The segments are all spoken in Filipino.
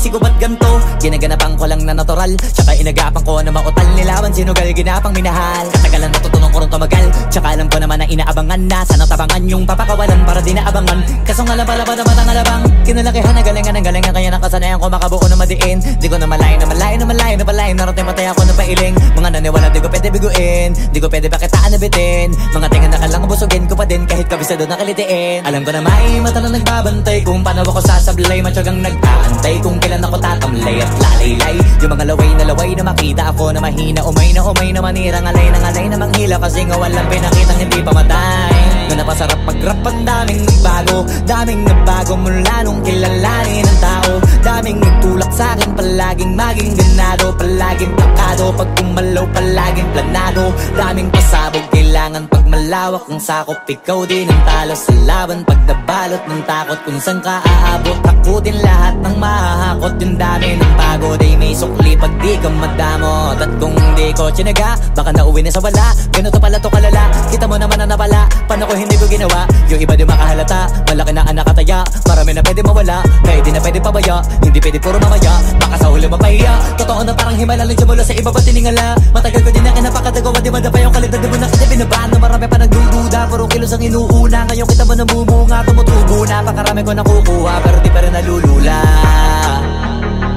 sinisisi ko ba't ganto? Ginaganapan ko lang na natural, tsaka inagapan ko na mautal nilaban. Sinugal ginapang minahal, katagalan natutunan ko rin tumagal. Tsaka alam ko naman na inaabangan na sana tabangan yung papakawalan para di naabangan. Kaso nga lang pala ba naman ang alabang kinalakihan na galingan kaya nakasanayan ko makabuo na madiin. Di ko na malayo na malayo na malayo na palayo. Narating matay ako na pailing. Mga naniwala di ko pwede biguin, di ko pwede bakitaan na bitin. Mga tingan na kalang busugin ko pa din kahit kabisado na kalitiin. Alam ko na may mata na nagbabantay kung paano ako sasablay. Matyagang nag-aantay kung kailan ako tatamlay at lalaylay. Yung mga laway na makita ako na mahina. Umay na manirang alay na manghila. Kasi nga walang pinakitang hindi pa matay. Na napasarap mag-rap ang daming nagbago mula nung kilalanin ang tao. Daming nagtulak sa'kin palaging maging ganado. Palaging plakado pag kumalaw palaging planado. Daming pasabog kailangan pag malawak ang sakop. Ikaw din ang talo sa laban pag nabalot ng takot. Kung saan ka aabot takutin lahat ng mahahakot. Yung dami ng pagod ay may sukli pag di ka madamot. At kung di ko tsinaga baka nauwi na sa wala. Ganito pala to kalala, kita mo naman na napala. Paano ko hindi ko ginawa, yung iba di makahalata. Malaki na anak kataya, marami na pwede mawala. Kaya di na pwede pabaya, hindi pwede puro mamaya. Baka sa huli mapahiya, totoo na parang himala lang simula sa iba ba tiningala. Matagal ko din na kinapakatagawa, di madapa yung kalidad. Di mo na kita binabaan na marami pa nagdududa. Puro kilos ang inuuna, ngayon kita mo namumunga. Tumutubo na, pakarami ko nakukuha pero di pa rin nalulula.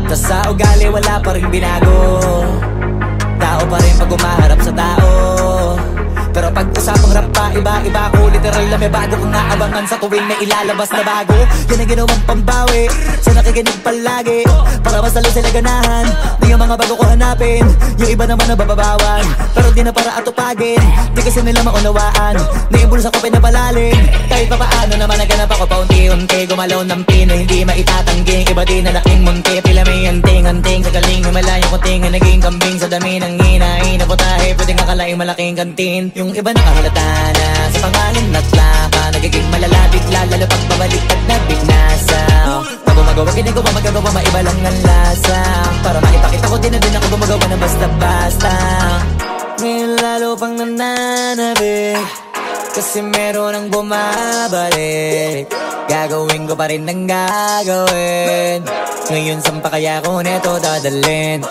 Tas sa ugali wala pa rin binago. Tao pa rin pag umaharap sa tao. Pero pag usapang rap pa, iba ko. Literal na may bago kong naabangan sa tuwing may ilalabas na bago. Yan ang ginawang pambawi sa nakikinig palagi para mas lalo sila ganahan. Di yung mga bago ko hanapin, yung iba naman nababawan. Pero di na para atupagin, di kasi nila maunawaan. Naimbulsa ko pinapalalim, kahit pa paano naman naganap ako paunti-unti. Gumalaw ng pino, hindi maitatanggi. Iba di na laking munti, pila may anting-anting. Sa galing himalayang kunting na naging kambing. Sa dami ng hinahin na putahe, pwedeng akalaing malaking kantin. Yung iba nakahalata na sa pangalan at plaka. Nagiging malalapit lalo pag babaliktad na bignasa. Pag gumagawa ginagawa magagawa maiba lang ang lasa. Para maipakita ko din na din ako gumagawa na basta-basta. Ngayon lalo pang nananabik kasi meron ang bumabalik. Gagawin ko pa rin ang gagawin. Ngayon saan pa kaya ko neto dadalhin?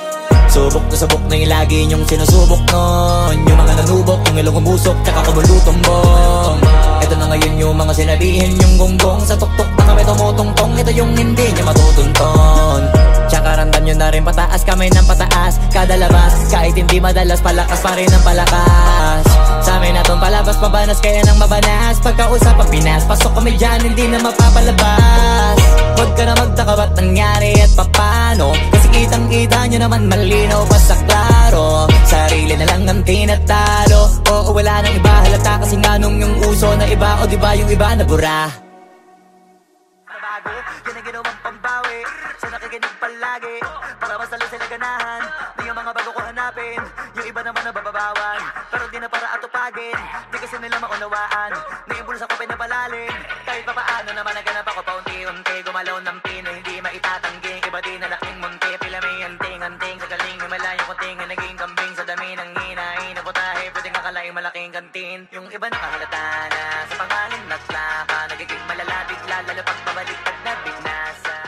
Subok na yung lagi niyong sinusubok nun. Yung mga nanubok, yung ilong umusok, tsaka kumulutumbong. Ito na ngayon yung mga sinabihin yung gonggong. Sa tuktok na kami tumutungtong, ito yung hindi niya matutunton. Tsaka ramdam nyo na rin pataas, kamay ng pataas. Kada labas, kahit hindi madalas, palakas pa rin ang palakas. Sa amin na tong palabas, pabanas kaya nang mabanas. Pagkausap ang Pinas, pasok kami dyan, hindi na mapapalabas. Huwag ka na magtaka ba't nangyari at papano. Kasi kitang-kita nyo naman malinaw pa sa klaro. Sarili na lang ang tinatalo. Oo, wala nang iba halata kasi nga nung yung uso na iba. O diba yung iba na bura. Nabago, yan ang ginawang pambawi sa nakikinig palagi para mas lalo sila ganahan. Di yung mga bago ko hanapin, yung iba naman nababawan. Pero di na para atupagin, di kasi nila maunawaan. Naimbulsa ko pinapalalim, kahit pa paano naman naganap ako paunti-unti. Gumalaw ng pino, hindi maitatanggi. Iba di na laking munti, pila may anting-anting. Sa galing himalayang kunting na naging kambing. Sa dami ng hinahin na putahe, pwedeng akalaing malaking kantin. Yung iba nakahalata na sa pangalan at plaka. Nagiging malalapit lalo pag babaliktad na bignasa.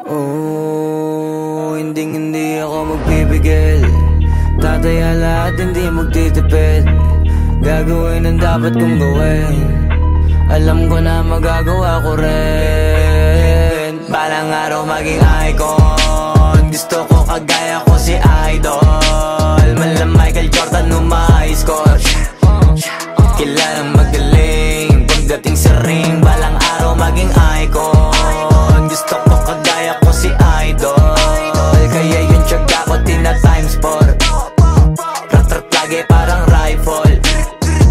Oh, hindi ako magpipigil. Tataya lahat, hindi magtitipid. Gagawin ang dapat kong gawin. Alam ko na magagawa ko rin. Balang araw maging icon. Gusto ko kagaya ko si Idol. Mala Michael Jordan nung ma-high score. Kilalang magaling pagdating sa ring. Balang araw maging icon. Gusto ko kagaya ko si Idol. Kaya yung tiyaga ko tina times 4. Rat-rat lagi parang rifle.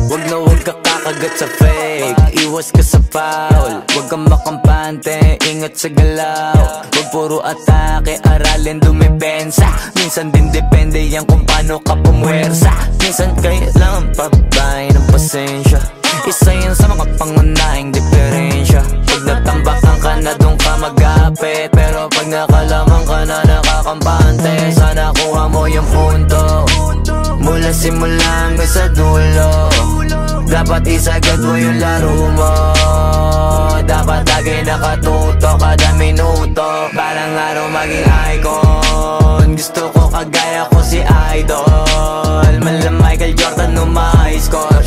Wag na wag ka kakagat sa fake. Iwas ka sa foul. Wag kang makampante, ingat sa galaw. Wag puro atake, aralin dumipensa. Minsan din depende yan kung paano ka pumwersa. Minsan kailangan pabay ng pasensya. Isa yan sa mga pangunahing diferensya. Pag natambakan ka na doon ka mag-apit. Pero pag nakalaman ka na nakakampante, sana kuha mo yung punto. mula simula hanggang sa dulo. Dapat isagad mo yung laro mo, dapat lagi nakatuto kada minuto. Balang araw maging icon, gusto ko kagaya ko si Idol. Mala Michael Jordan no may score,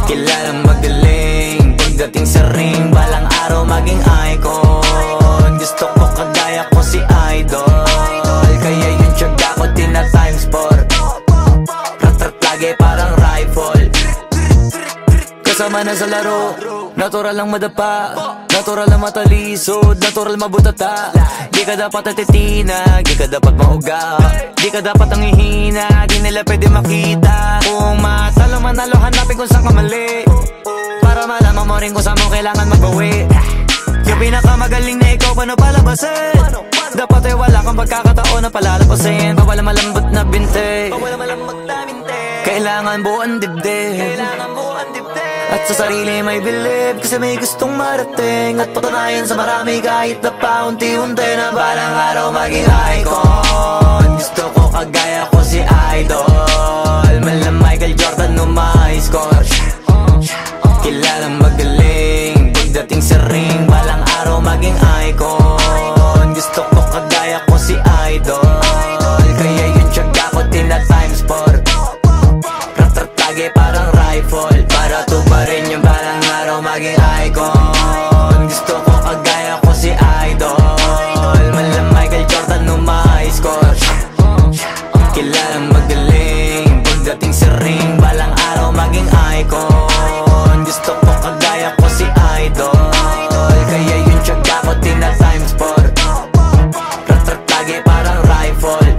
kilalang magaling pagdating sa ring. Balang araw maging icon, gusto ko kagaya ko si Idol. Kaya yung tiyaga ko tina times 4, rat-rat lagi parang rifle. Kasama na sa laro, natural lang madapa, natural lang matalisod, natural mabutata. Di ka dapat natitinag, di ka dapat mauga, di ka dapat ang ihina, di nila pwede makita. Kung matalo manalo, hanapin kung saan ka mali, para malaman mo rin kung saan mo kailangan magbawi. Yung pinakamagaling na ikaw, paano palabasin? Dapat ay wala kang pagkakataon na palalapasin. Bawal malambot na binte, kailangan buuan dibdib, at sa sarili may believe, kasi may gustong marating at patunayan sa marami kahit na paunti-unti. Na balang araw maging icon, gusto ko kagaya ko si Idol. Mala Michael Jordan no may score, kilalang magaling pagdating sa ring. Balang araw maging icon, gusto ko kagaya ko si Idol. Kaya yung tiyaga ko tina times 4, rat-rat lagi parang rifle, para tuparin yung balang araw maging icon. Gusto ko kagaya ko si Idol. Mala Michael Jordan no may score, kilalang magaling pagdating sa ring. Balang araw maging icon, gusto ko kagaya ko si Idol. Kaya yung tiyaga ko tina times 4, rat-rat lagi parang rifle.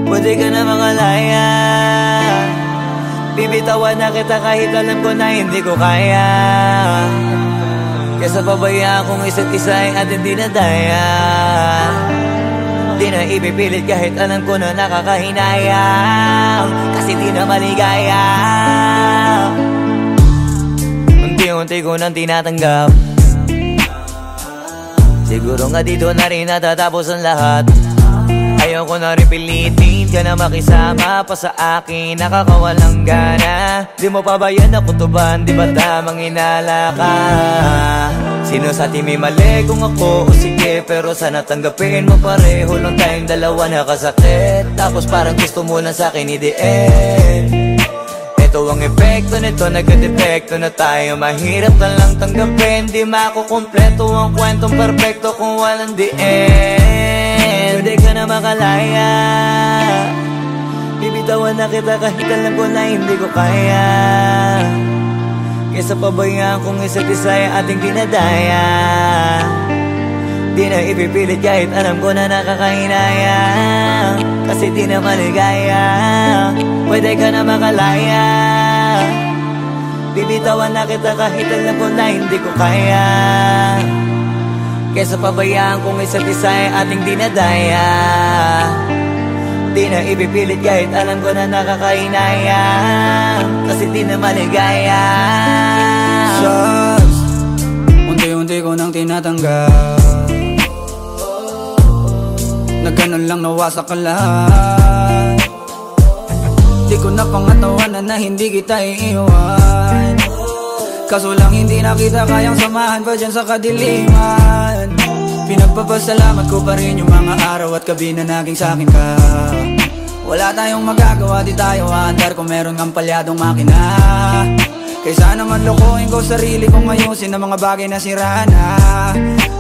Pwede ka na makalaya, bibitawan na kita kahit alam ko na hindi ko kaya. Kesa pabayaan kung isa't isa ay ating dinadaya. Di na ipipilit kahit alam ko na nakakahinayang, kasi di na maligaya. Unti-unti ko nang tinatanggap, siguro nga dito na rin natatapos ang lahat. Ayaw ko na rin pilitin ka na makisama pa sa akin, nakakawalang gana. Di mo pa ba yan nakutuban, di ba tamang inala ka? Sino sa atin may mali, kung ako o sige, pero sana tanggapin mo pareho lang tayong dalawa nakasakit. Tapos parang gusto mo lang sa akin i-end. Ito ang epekto nito, nagka-depekto na tayo. Mahirap na lang tanggapin, di makukumpleto ang kwentong perfecto kung walang the end. Pwede ka na makalaya, bibitawan na kita kahit alam ko na hindi ko kaya. Kesa pabayaan kung isa't isa ay ating dinadaya. Di na ipipilit kahit alam ko na nakakahinaya, kasi di na maligaya. Pwede ka na makalaya, bibitawan na kita kahit alam ko na hindi ko kaya. Kesa pabayaan kung isa't isa ay ating dinadaya. Di na ipipilit kahit alam ko na nakakahinaya, kasi di na maligaya. Shots, unti-unti ko nang tinatanggap, na ganun lang nawasak ka lahat. Di ko na pangatawanan na hindi kita iiwan, kaso lang hindi na kita kayang samahan pa dyan sa kadiliman. Pinagpapasalamat ko pa rin yung mga araw at gabi na naging sa'kin ka. Wala tayong magagawa, di tayo aandar kung meron kang palyadong makina. Kaysa naman lokohin ko sarili kong ayusin ang mga bagay na sira na.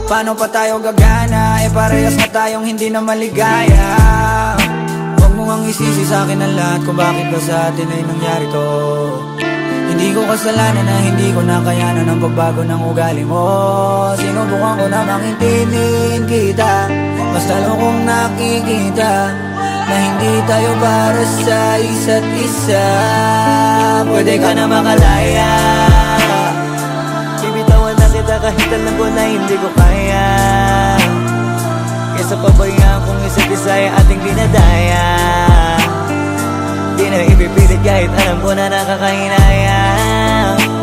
Paano pa tayo gagana, parehas na tayong hindi na maligaya. Huwag mo ang isisi sa'kin ang lahat kung bakit ba sa atin ay nangyari to. Hindi Hindi ko kasalanan na hindi ko nakayanan ang pagbago ng ugali mo. Sinubukan ko namang intindihin kita, basta lang kong nakikita na hindi tayo para sa isa't isa. Pwede ka na makalaya, bibitawan na kita kahit alam ko na hindi ko kaya. Kesa pabayaan kung isa't isa ay ating dinadaya. Di na ipipilit kahit alam ko na nakakahinaya,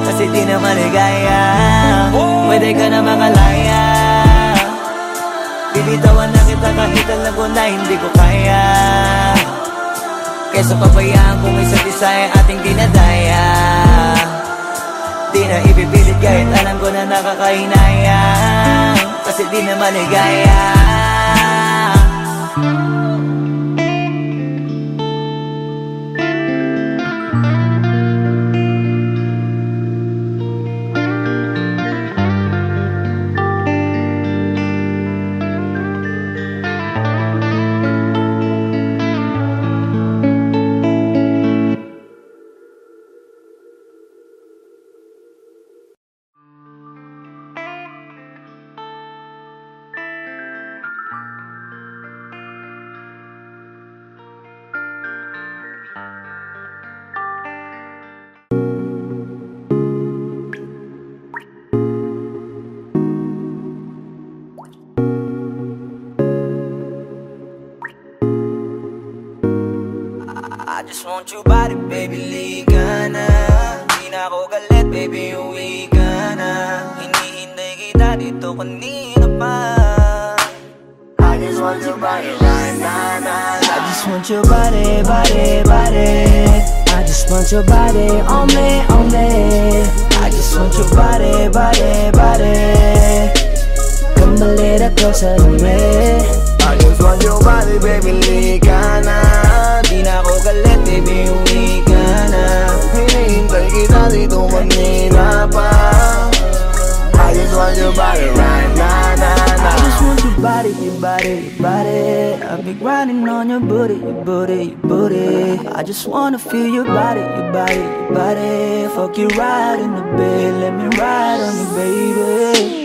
kasi di na maligaya. Pwede ka na makalaya, bibitawan na kita kahit alam ko na hindi ko kaya. Kesa pabayaan kung isa't isa ay ating dinadaya. Di na ipipilit kahit alam ko na nakakahinaya, kasi di na maligaya. I just want your body, baby, liga na. Di na ako galit, baby, uwi ka na. Hinihintay kita dito kanina pa. I just want your body, right now. I just want your body, body, body. I just want your body on me, on me. I just want your body, body, body. Come a little closer to me. I just want your body, baby, liga na. Di na ako galit, baby, uwi ka na. Hinihintay kita dito kanina pa. I just want your body right now, I just want your body, your body, your body. I've been grinding on your booty, your booty, your booty. I just wanna feel your body, your body, your body. Fuck you right in the bed, let me ride on you, baby.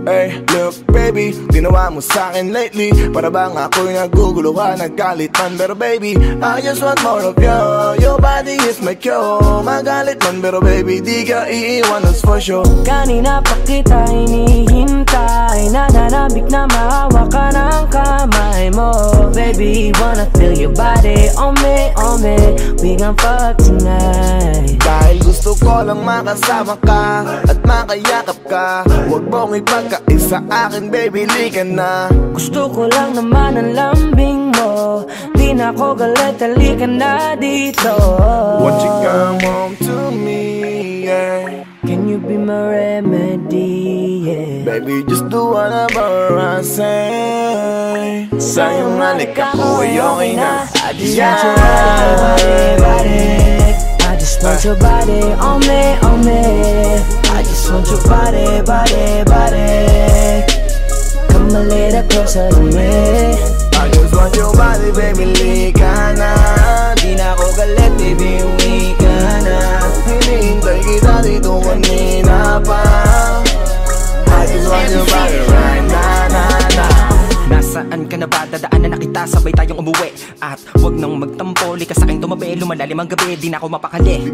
Hey, look baby, ginawa mo sa'kin lately. Para bang ako'y nagugulo ka, naggalit man. Pero baby, I just want more of you. Your body is my cure. Magalit man, pero baby, di ka iiwan, that's for sure. Kanina pa kita hinihintay, nananabik na maawa ka ng kamay mo. Baby, wanna feel your body on me, on me. We gon' fuck tonight. Dahil gusto ko lang makasama ka at makayakap ka. Huwag mong ipagkaisa akin, baby, lika na. Gusto ko lang naman ang lambing mo. Di na ako galit, halika na dito. Won't you come home to me, yeah. Can you be my remedy, yeah. Baby, just do whatever I say. Sa'yong halika ko ay okay na. I just want your body, body. I just want your body on me, on me. I just want your body, body, body. Come a little closer to me. I just want your body, baby, lika na. Di na ako galit, baby, uwi ka na. Hinihintay kita dito kanina pa. I just want your body right now. Nasaan ka na ba? Dadaanan na kita, sabay tayong umuwi. At wag nang magtampo, likas sa'king tumabi. Lumalalim ang gabi, di na ako mapakali.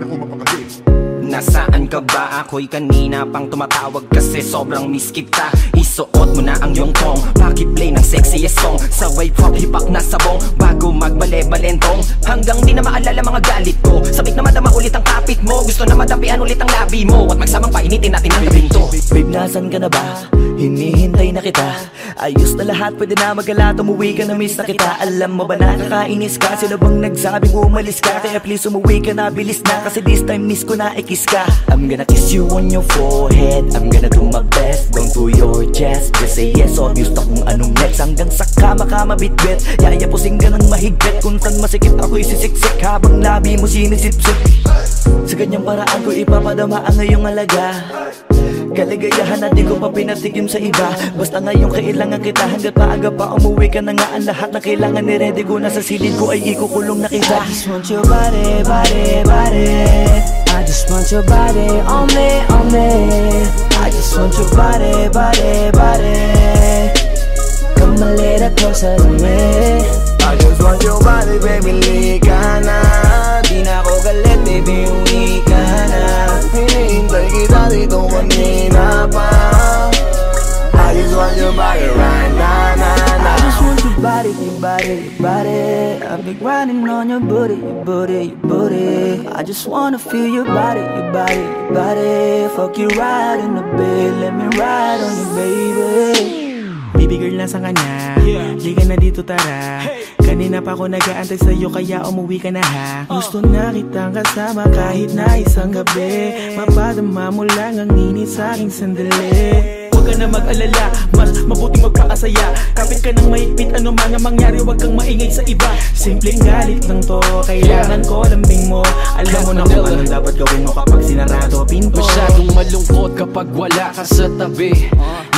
Nasaan ka ba? Ako'y kanina pang tumatawag kasi sobrang miss kita. Isuot mo na ang iyong tong, pakiplay ng sexiest song. Saway pop, hipak na sabong, bago magbale-balentong. Hanggang di na maalala mga galit ko. Sabik na madama ulit ang kapit mo. Gusto na madampian ulit ang labi mo. At magsamang painitin natin ang gabing to. Babe, nasan ka na ba? Hinihintay na kita. Ayos na lahat, pwede na magala. Umuwi ka na, miss na kita. Alam mo ba nakakainis ka? Sino bang nagsabing umalis ka? Kaya please umuwi ka na, bilis na. Kasi this time miss ko na, kiss ka. I'm gonna kiss you on your forehead. I'm gonna do my best, down to your chest. Just say yes, obvious na kung anong next. Hanggang sa kama ka mabitbit. Yayapusing ka ng mahigpit. Kung saan masikip ako'y sisiksik, habang labi mo sinisipsip. Sa ganyang paraan ko ipapadama ang ngayong alaga. Kaligayahan na di ko pa pinatigim sa iba. Basta ngayon kailangan kita. Hanggat maaga pa umuwi ka na nga. Ang lahat na kailangan ni ready ko. Nasa silid ko ay ikukulong na kita. I just want your body, body, body. I just just want your body on me, on me. I just want your body, body, body. Come a little closer to me. I just want your body, baby, lika na. Di na ako galit, baby, uwi ka na. Hinihintay kita dito kanina pa. I just want your body right now, na. I just want your body, your body, your body. I've been grinding on your booty, your booty, your booty. I just wanna feel your body, your body, your body. Fuck you right in the bed, let me ride on you, baby. Baby girl, nasa ka na? Liga na dito, tara. Kanina pa ako nag-aantay sa'yo, kaya umuwi ka na ha. Gusto na kitang kasama kahit na isang gabi. Mapadama mo lang ang init sa'king sandali. Huwag ka na mag-alala, mas mabuting magpakasaya. Kapit ka ng mahigpit, ano man ang mangyari, huwag kang maingay sa iba. Simpleng galit lang to, kailangan ko lambing mo. Alam mo na kung anong dapat gawin mo kapag sinarado pinto. Masyadong malungkot kapag wala ka sa tabi.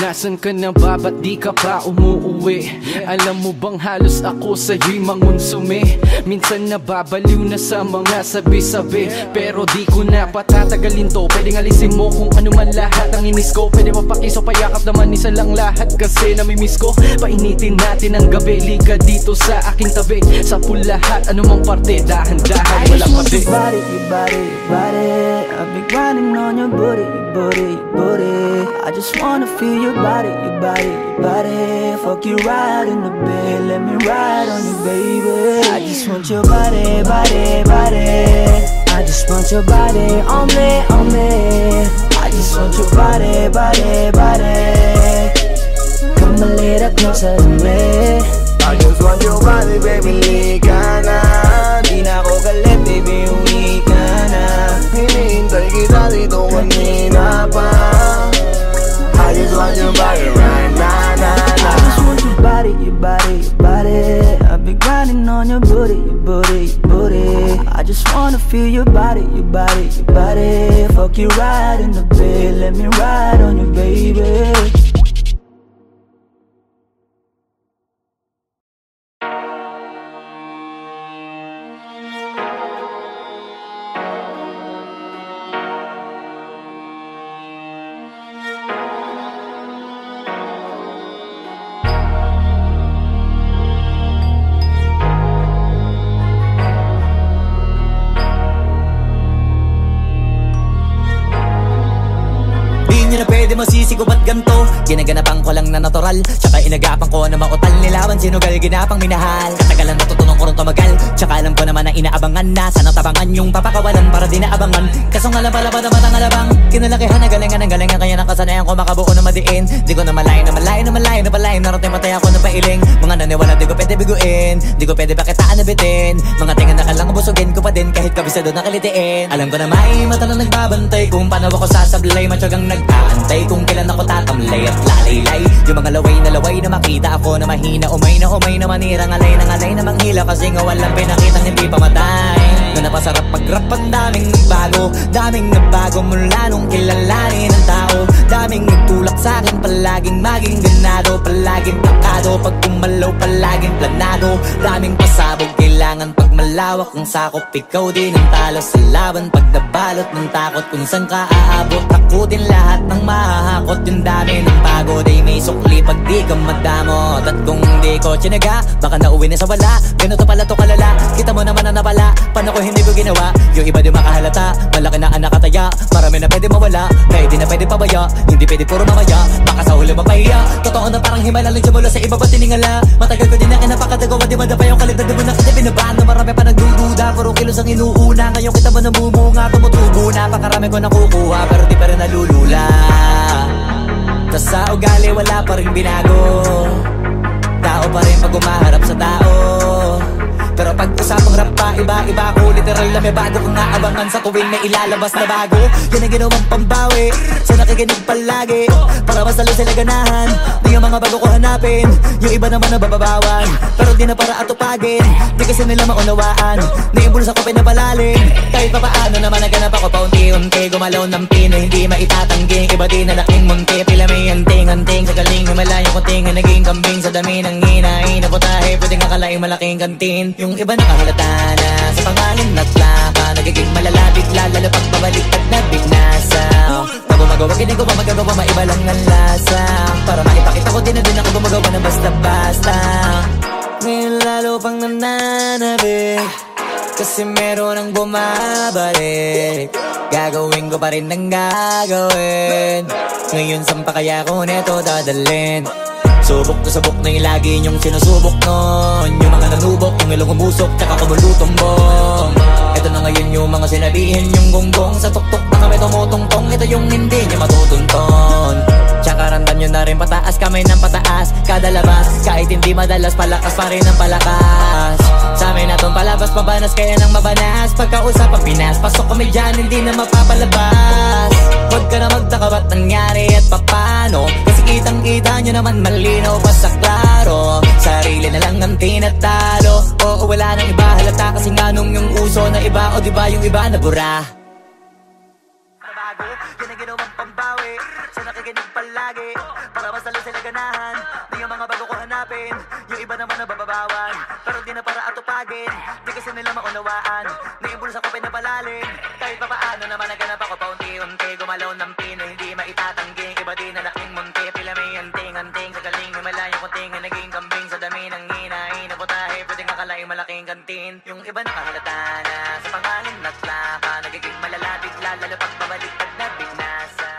Nasaan ka na ba, ba't di ka pa umuuwi? Alam mo bang halos ako sa'yo'y mangonsume? Minsan nababaliw na sa mga sabi-sabi, pero di ko na patatagalin to. Pwedeng alisin mo kung ano man lahat ang inis ko. Pwede mapakiso, payakap naman isa lang lahat, kasi namimiss ko. Painitin natin ang gabi, liga dito sa aking tabi. Sa lahat, anumang parte, dahan-dahan, walang pati. Your body, your body, your body. I've been grinding on your booty, your booty, your booty. I just wanna feel your body, your body, your body. Fuck you right in the bed, let me ride on you, baby. I just want your body, body, body. I just want your body on me, on me. I just want your body, body, body. Come a little closer to me. I just want your body, baby, lika na. Di na ako galit, baby, uwi ka na. Hinihintay kita dito kanina pa. I just want your body right now, na. I just want your body, your body, your body. I've been grinding on your booty, your booty, your booty. I just wanna feel your body, your body, your body. Fuck you right in the bed, let me ride on you, baby. Masisi ko ba't ganto? Ginaganapan ko lang na natural, tsaka inagapan ko na mautal nilawan, sinugal ginapang minahal. Katagalan natutunan ko rin tumagal, tsaka alam ko naman na inaabangan na. Sana tabangan yung papakawalan para di naabangan. Kaso nga lang pala ba naman ang alabang kinalakihan na galingan ng galingan, kaya nakasanayan ko makabuo na madiin. Di ko na malayo na malayo na malayo na palayo, narating matay ako na pailing. Mga naniwala di ko pwede biguin, di ko pwede bakitaan na bitin. Mga tingan na kalang busugin ko pa din kahit kabisado na kalitiin. Alam ko na may mata na nagbabantay kung paano ako sasablay, matyagang nag-aantay kung kailan ako tatamlay at lalaylay. Yung mga laway na makita ako na mahina, umay na manirang alay na manghila, kasi nga walang pinakitang hindi pamatay. Na napasarap pag-rap, ang daming nagbago mula nung kilalanin ang tao. Daming nagtulak sa'kin, palaging maging ganado, palaging plakado, pag kumalaw palaging planado. Daming pasabog, kailangan pag malawak ang sakop, ikaw din ang talo sa laban. Pag nabalot ng takot kung saan ka aabot, takutin lahat ng mahahakot. Yung dami ng pagod ay may sukli pag di ka madamot. At kung di ko tsinaga, baka nauwi na sa wala. Ganito pala to kalala, kita mo naman na napala. Paano ko hindi ko ginawa? Yung iba di makahalata, malaki na anak kataya. Marami na pwede mawala, kaya di na pwede pabaya. Hindi pwede puro mamaya, baka sa huli mapahiya. Totoo na parang himala lang siya mula sa iba ba tiningala. Matagal ko din na kinapakatagawa, di madapa yung kalidad. Di mo na kita binabaan na marami pa nagdududa, puro kilos ang inuuna. Ngayon kita mo namumunga, tumutubo na. Pakarami ko nakukuha, pero di pa rin nalulula. Tas sa ugali wala pa rin binago, tao pa rin pag umaharap sa tao. Pero pag usapang rap pa, iba-iba ko. Literal na may bago kong naabangan sa tuwing may ilalabas na bago. Yan ang ginawang pambawi sa nakikinig palagi, para mas lalo sila ganahan. Di yung mga bago ko hanapin, yung iba naman nabababawan, pero di na para atupagin. Di kasi nila maunawaan, naimbulsa ko pinapalalim. Kahit pa paano naman naganap ako paunti-unti, gumalaw ng pino, hindi maitatanggi. Iba din na laking munti, pila may anting-anting. Sa galing may malayong kunting, naging kambing sa dami ng hinahin na putahe. Pwedeng akalaing malaking kantin. Yung iba nakahalata na sa pangalan at laka, nagiging malalapit lalo pag babalik at babalik. Gagawin ko pa rin ang gagawin. Ngayon saan pa kaya ko neto dadalhin? Subok na subok na yung lagi niyong sinusubok nun. Yung mga nanubok, yung ilong umusok, tsaka kumulutumbong. Ito na ngayon yung mga sinabihin yung gonggong. Sa tuktok na kami tumutungtong, ito yung hindi niya matutunton. Tsaka randan nyo na rin pataas, kamay ng pataas. Kada labas, kahit hindi madalas, palakas pa rin ang palakas. Sa amin na tong palabas, pabanas kaya nang mabanas. Pagkausap ang Pinas, pasok kami dyan, hindi na mapapalabas. Huwag ka na magtaka ba't nangyari at papano, kasi kitang-kita nyo naman malinaw pa sa klaro. Sarili na lang ang tinatalo. Oo, wala nang iba, halata kasi nga nung yung uso na iba. O diba yung iba na bura? Nabago, yan ang ginawang pambawi. So nakikinig palagi, para mas lalo sila ganahan. Di yung mga bago ko hanapin, yung iba naman na bababawan. Pero di na para atupagin, di kasi nila maunawaan. Naiimbulsa ko pinapalalim, kahit pa paano naman naganap ako paunti-unti. Gumalaw ng pino, hindi maitatanggi. Iba din na laking munti, pila may anting-anting. Sa galing, himalayang kunting, naging kambing. Sa dami ng hinahin, naputahe, pwedeng akalaing malaking kantin. Yung iba nakahalata na, sa pangalan at laka. Nagiging malalapit, lalo pag babalik at nabinasa.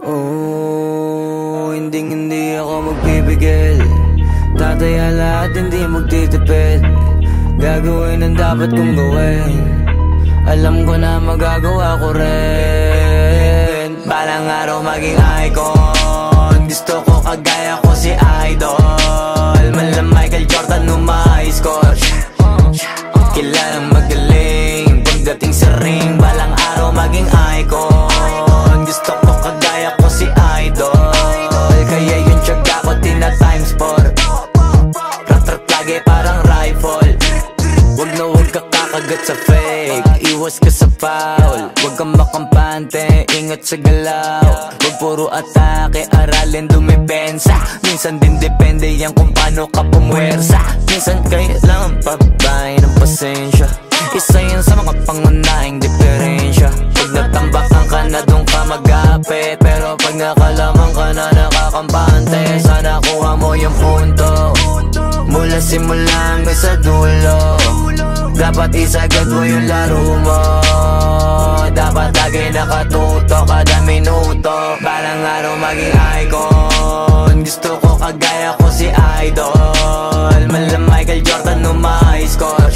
Oh, hindi ako magpipigil. Tataya lahat, hindi magtitipid. Gagawin ang dapat kong gawin. Alam ko na magagawa ko rin. Balang araw maging icon. Gusto ko kagaya ko si Idol. Malam Michael Jordan score. Kilalang magaling pagdating sa ring. Balang araw maging icon. Gusto ko kagaya ko si Idol. Kaya yung tiyaga ko tina times 4. Rat-rat lagi parang rifle. Wag na wag ka kakagat sa fake. Iwas ka sa foul. Wag kang makampante, ingat sa galaw. Wag puro atake, aralin dumipensa. Minsan din depende yan kung paano ka pumwersa. Minsan kailangan pabay ng pasensya. Isa yan sa mga pangunahing diferensya. Pag natambakan ka na doon ka magapit, pero pag nakalaman ka na nakakampante, sana kuha mo yung punto. Mula simula hanggang sa dulo, dapat isagad mo yung laro mo. Dapat lagi nakatuto kada minuto. Balang araw maging icon. Gusto ko kagaya ko si Idol. Malam Michael Jordan score.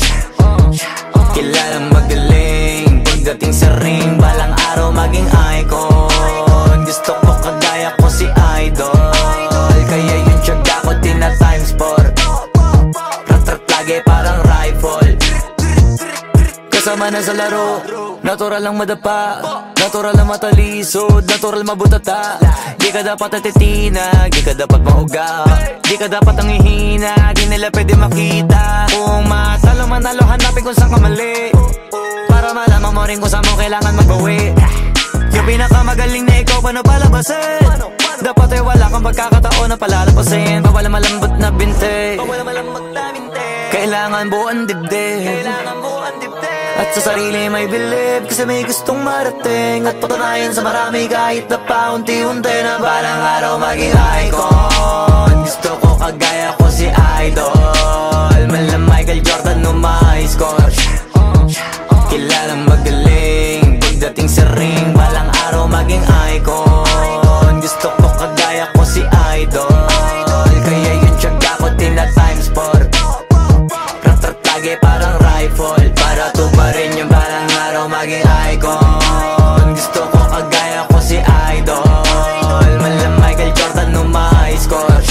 Kilalang magaling pagdating sa ring. Balang araw maging icon. Gusto ko kagaya ko si Idol. Kaya yung tiyaga ko tina times 4. Rat-rat lagi parang rifle. Kasama na sa laro, natural lang madapa, natural lang matalisod, natural mabutata. Di ka dapat natitinag, di ka dapat mauga, di ka dapat ang ihina, di nila pwede makita. Kung matalo manalo, hanapin kung saan ka mali, para malaman mo rin kung saan mo kailangan magbawi. Yung pinakamagaling na ikaw, paano palabasin? Dapat ay wala kang pagkakataon na palalapasin. Bawal malambot na binte, kailangan buuan dibdib. At sa sarili may believe, kasi may gustong marating. At patunayan sa marami kahit na paunti-unti, na balang araw maging icon. Gusto ko kagaya ko si Idol. Malam Michael Jordan score. Kilalang magaling pagdating sa ring. Balang araw maging icon. Gusto ko kagaya ko si Idol. Kaya yung tiyaga ko tina times 4. Rat-rat lagi parang rifle, para tuparin yung balang araw maging icon. Gusto ko kagaya ko si Idol. Malam Michael Jordan score.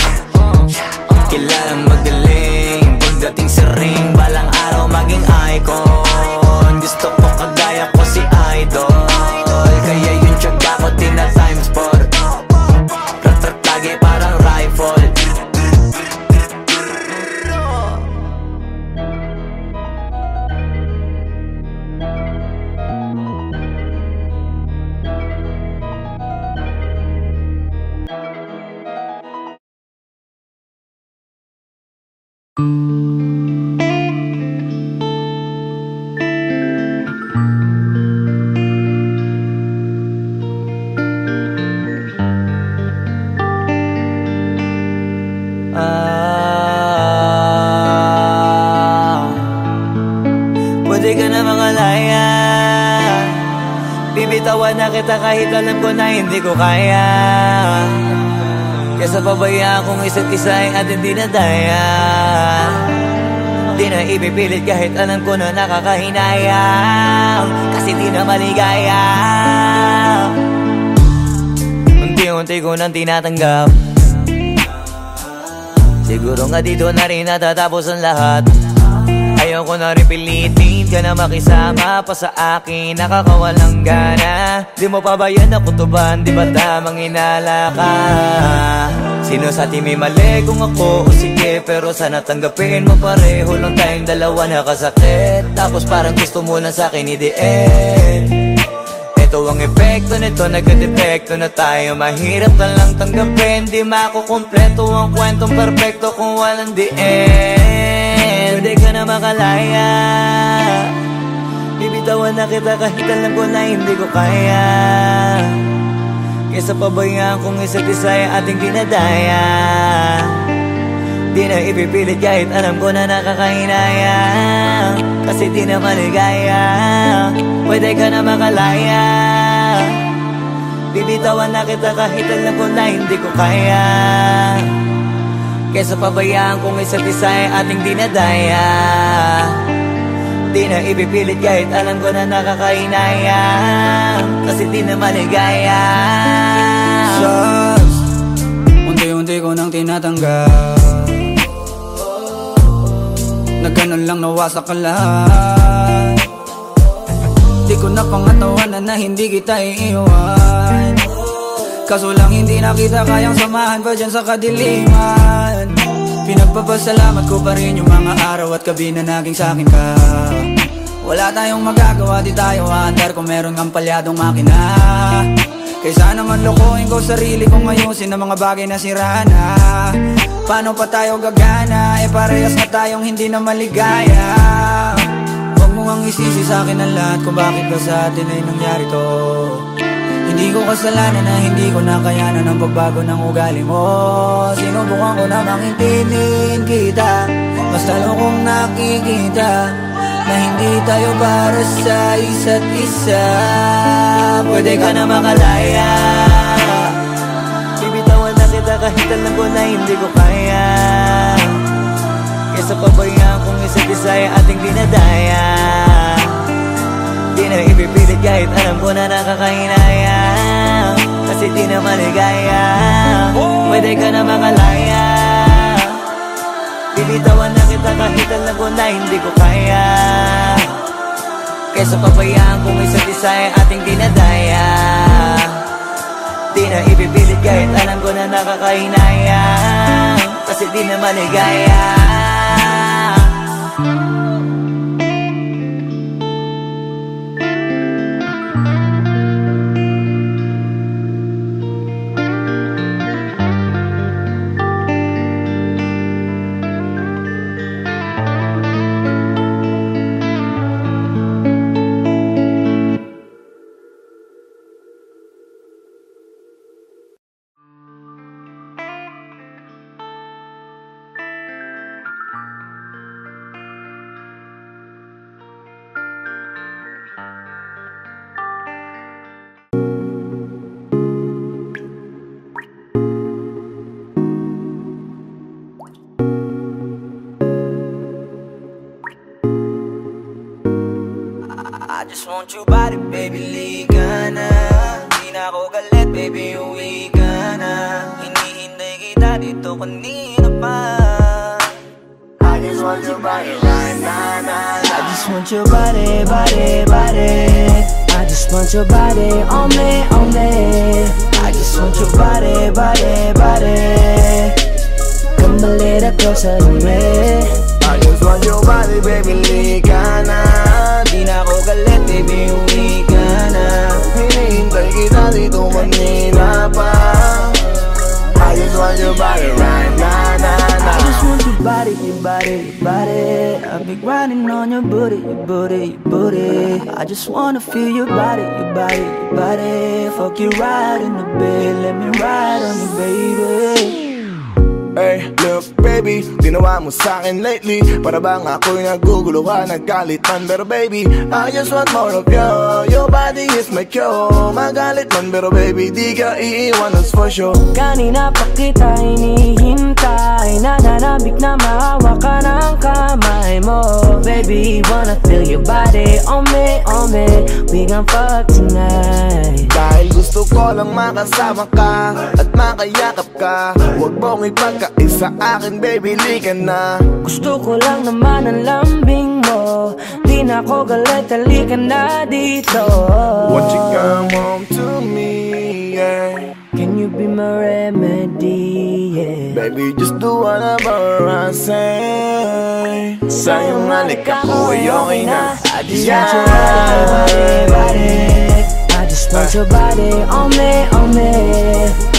Kilalang magaling pagdating sa ring. Balang araw maging icon. Gusto ko kagaya ko si Idol. Kaya yung tiyaga ko tina times 4. Rat-rat lagi parang rifle. Bibitawan na kita kahit alam ko na hindi ko kaya. Kesa pabayaan kong isa't isa ay ating dinadaya. Di na ipipilit kahit alam ko na nakakahinayang, kasi di na maligaya. Unti-unti ko nang tinatanggap, siguro nga dito na rin natatapos ang lahat. Ayaw ko na rin pilitin ka na makisama pa sa akin, nakakawalang gana. Di mo pa ba yan nakutuban, di ba tamang inala ka? Sino sa atin may mali kung ako o sige, pero sana tanggapin mo pareho lang tayong dalawa nakasakit. Tapos parang gusto mo lang sa akin i-end. Ito ang epekto nito, nagka-depekto na tayo. Mahirap na lang tanggapin, di makukumpleto ang kwentong perfecto kung walang the end. Pwede ka na makalaya, bibitawan na kita kahit alam ko na hindi ko kaya. Kesa pabayaan kung isa't isa ay ating dinadaya. Di na ipipilit kahit alam ko na nakakahinaya, kasi di na maligaya. Pwede ka na makalaya, bibitawan na kita kahit alam ko na hindi ko kaya. Kesa pabayaan kung isa't isa ay ating dinadaya. Di na ipipilit kahit alam ko na nakakahinaya, kasi di na maligaya. Sus, unti-unti ko nang tinatanggap, na ganun lang nawasak ka lahat. Di ko na pangatawanan na hindi kita iiwan, kaso lang hindi na kita kayang samahan pa dyan sa kadiliman. Pinagpapasalamat ko pa rin yung mga araw at gabi na naging sa'kin ka. Wala tayong magagawa, di tayo aandar kung meron kang palyadong makina. Kaysa naman lokohin ko sarili kong ayusin ang mga bagay na sira na. Paano pa tayo gagana, parehas na tayong hindi na maligaya. Huwag mo ngang isisi sa'kin ang lahat kung bakit ba sa atin ay nangyari to. Hindi ko kasalanan na hindi ko nakayanan ang pagbago ng ugali mo. Sinubukan ko namang intindihin kita, basta lang kong nakikita na hindi tayo para sa isa't isa. Pwede ka na makalaya, bibitawan na kita kahit alam ko na hindi ko kaya. Kesa pabayaan kung isa't isa ay ating dinadaya. Di na ipipilit kahit alam ko na nakakahinaya, kasi di na maligaya. Pwede ka na makalaya, bibitawan na kita kahit alam ko na hindi ko kaya. Kesa pabayaan kung isa't isa ay ating dinadaya. Di na ipipilit kahit alam ko na nakakahinaya, kasi di na maligaya. I just want your body, baby, liga na. Di na ako galit, baby, uwi ka na. Hinihintay kita dito kanina pa. I just want your body right now, nah, nah. I just want your body, body, body. I just want your body on me, on me. I just want your body, body, body. Come a little closer to me. I just want your body, baby, liga na. Di na ako galit, baby, uwi ka na. Hinihintay kita dito kanina pa. I just want your body right now, nah, nah. I just want your body, your body, your body. I've been grinding on your booty, your booty, your booty. I just wanna feel your body, your body, your body. Fuck you right in the bed, let me ride on you, baby. Hey, look, baby, baby, ginawa mo sa'kin lately. Para bang ako'y naguguluhan, nagkalitan. Pero baby, I just want more of you. Your body is my cure. Magalit man pero baby, di ka iiwan, that's for sure. Kanina pa kita hinihintay, nananabik na maawa ka ng kamay mo. Baby, wanna feel your body on me, we gon' fuck tonight. Dahil gusto ko lang makasama ka at makayakap ka. Huwag mong ipagkaisa akin baby, lika na. Gusto ko lang naman ang lambing mo, di na ako galit, halika na dito. Won't you come home to me, yeah. Can you be my remedy, yeah. Baby, just do whatever I say. Sa'yong halik ako ay okay na. I just want your body. I just want your body on me.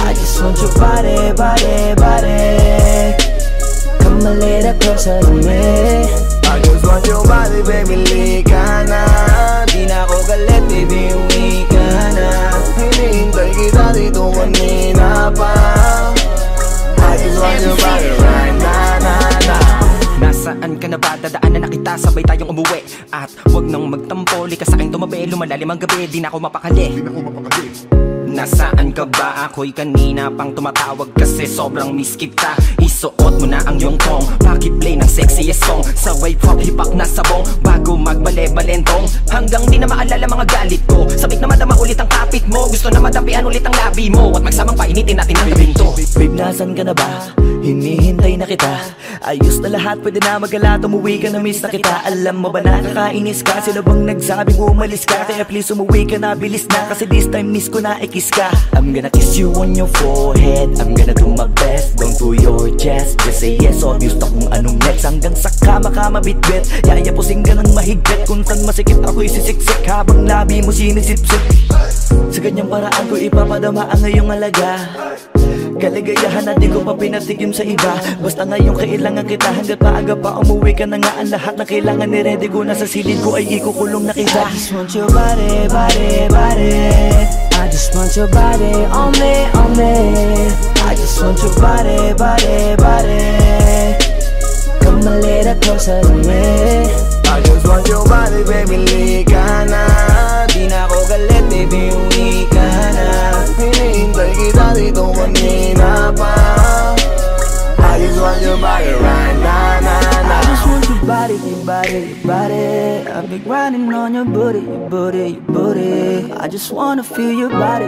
I just want your body. Come a little closer to me. I just want your body, baby, lika na. Di na ako galit, baby, uwi ka na. Hinihintay kita dito kanina pa. I just want your body right na. Nasaan ka na ba? Dadaanan na kita, sabay tayong umuwi. At wag nang magtampo, likas sa'king tumabi. Lumalalim ang gabi, di na ako mapakali. Nasaan ka ba? Ako'y kanina pang tumatawag kasi sobrang miss kita. Isuot mo na ang iyong tong, pakiplay ng sexiest song. Sabay pop hipak na sabong, bago magbale-balentong. Hanggang di na maalala mga galit ko. Sabik na madama ulit ang kapit mo. Gusto na madampian ulit ang labi mo. At magsamang painitin natin ang gabing to. Babe, nasan ka na ba? Hinihintay na kita. Ayos na lahat, pwede na magala. Umuwi ka na, miss na kita. Alam mo ba nakakainis ka? Sino bang nagsabing umalis ka? Kaya please umuwi ka na, bilis na. Kasi this time miss ko na kiss ka. I'm gonna kiss you on your forehead. I'm gonna do my best, down to your chest. Just say yes, obvious na kung anong next. Hanggang sa kama ka mabitbit. Yayapusing ka ng mahigpit. Kung saan masikip ako'y sisiksik, habang labi mo sinisipsip. Sa ganyang paraan ko ipapadama ang ngayong alaga. Kaligayahan na di ko pa pinatigim sa iba. Basta ngayon kailangan kita. Hanggat maaga pa umuwi ka na nga. Ang lahat na kailangan ni-ready ko na sa silid ko ay ikukulong na kita. I just want your body. I just want your body on me. I just want your body. Come a little closer to me. I just want your body, baby, lika na. Di na ako galit, baby, uwi ka na. Hinihintay kita dito kanina pa. I just want your body right na. I just want your body. I've been grinding on your booty. I just wanna feel your body.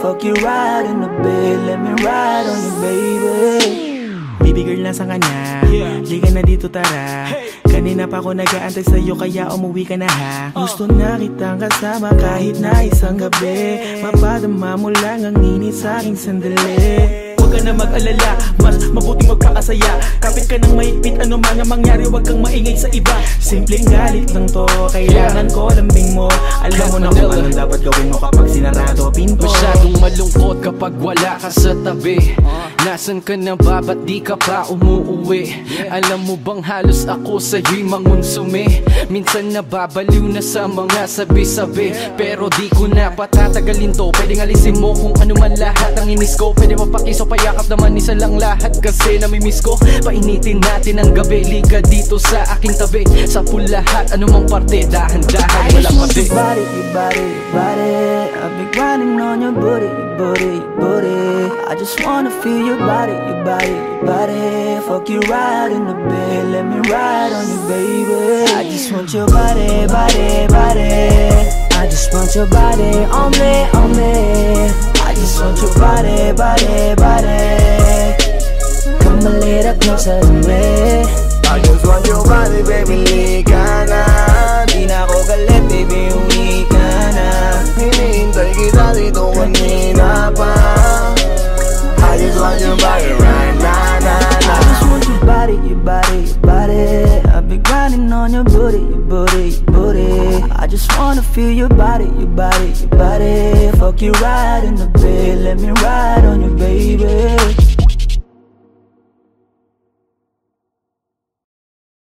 Fuck you right in the bed, let me ride on you, baby. Baby girl, nasa ka na? Liga na dito, tara. Kanina pa ako nag-aantay sa'yo, kaya umuwi ka na ha. Gusto na kitang kasama kahit na isang gabi. Mapadama mo lang ang init sa'king sandali. Huwag ka na mag-alala, mas mabuting magpakasaya. Kapit ka ng mahigpit, ano mga mangyari, huwag kang maingay sa iba. Simpleng galit lang to, kailangan ko lambing mo. Alam mo na kung anong dapat gawin mo kapag sinarado pinto. Masyadong malungkot kapag wala ka sa tabi. Nasaan ka na ba? Ba't di ka pa umuuwi? Alam mo bang halos ako sa'yo'y mangunsumi? Minsan nababaliw na sa mga sabi-sabi. Pero di ko na patatagalin to. Pwedeng alisin mo kung ano man lahat ang inis ko. Pwede mapakiso, payakap naman isa lang lahat. Kasi namimiss ko. Painitin natin ang gabi. Liga dito sa aking tabi. Sa lahat, anumang parte, dahan-dahan, walang pati. Your body. I've been grinding on your booty. I just wanna feel your body. Fuck you right in the bed, let me ride on you, baby. I just want your body. I just want your body on me. I just want your body. Come a little closer to me. I just want your body, baby, lika na. Di na ako galit, baby, uwi ka na. Hinihintay kita dito kanina pa. I just want your body right na. I just want your body. I've been grinding on your booty. I just wanna feel your body. Fuck you right in the bed, let me ride on you, baby.